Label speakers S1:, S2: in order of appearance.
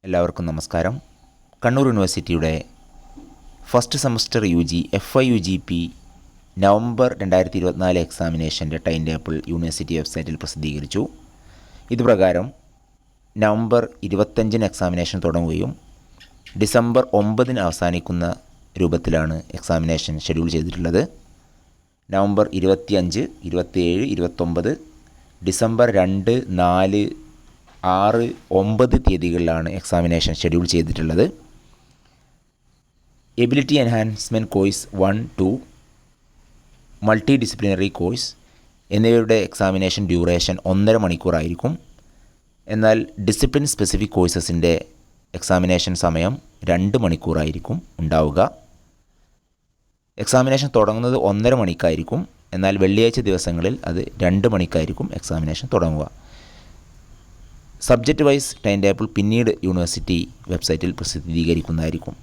S1: എല്ലാവർക്കും നമസ്കാരം. കണ്ണൂർ യൂണിവേഴ്സിറ്റിയുടെ ഫസ്റ്റ് സെമസ്റ്റർ UG FIUGP നവംബർ 2024 എക്സാമിനേഷൻ്റെ ടൈം ടേബിൾ യൂണിവേഴ്സിറ്റി വെബ്സൈറ്റിൽ പ്രസിദ്ധീകരിച്ചു. ഇതുപ്രകാരം നവംബർ 25 എക്സാമിനേഷൻ തുടങ്ങുകയും ഡിസംബർ 9 അവസാനിക്കുന്ന രൂപത്തിലാണ് എക്സാമിനേഷൻ ഷെഡ്യൂൾ ചെയ്തിട്ടുള്ളത്. നവംബർ 25, 27, 29, ഡിസംബർ 2, 4, 6, 9 തീയതികളിലാണ് എക്സാമിനേഷൻ ഷെഡ്യൂൾ ചെയ്തിട്ടുള്ളത്. Ability enhancement course 1, 2, multi disciplinary course എന്നിവയുടെ എക്സാമിനേഷൻ ഡ്യൂറേഷൻ 1.5 മണിക്കൂറായിരിക്കും. എന്നാൽ ഡിസിപ്ലിൻ സ്പെസിഫിക് കോഴ്സസിൻ്റെ എക്സാമിനേഷൻ സമയം 2 മണിക്കൂറായിരിക്കും ഉണ്ടാവുക. എക്സാമിനേഷൻ തുടങ്ങുന്നത് 1.5 മണിക്കായിരിക്കും. എന്നാൽ വെള്ളിയാഴ്ച ദിവസങ്ങളിൽ അത് 2 മണിക്കായിരിക്കും എക്സാമിനേഷൻ തുടങ്ങുക. സബ്ജക്റ്റ് വൈസ് ടൈം ടേബിൾ പിന്നീട് യൂണിവേഴ്സിറ്റി വെബ്സൈറ്റിൽ പ്രസിദ്ധീകരിക്കുന്നതായിരിക്കും.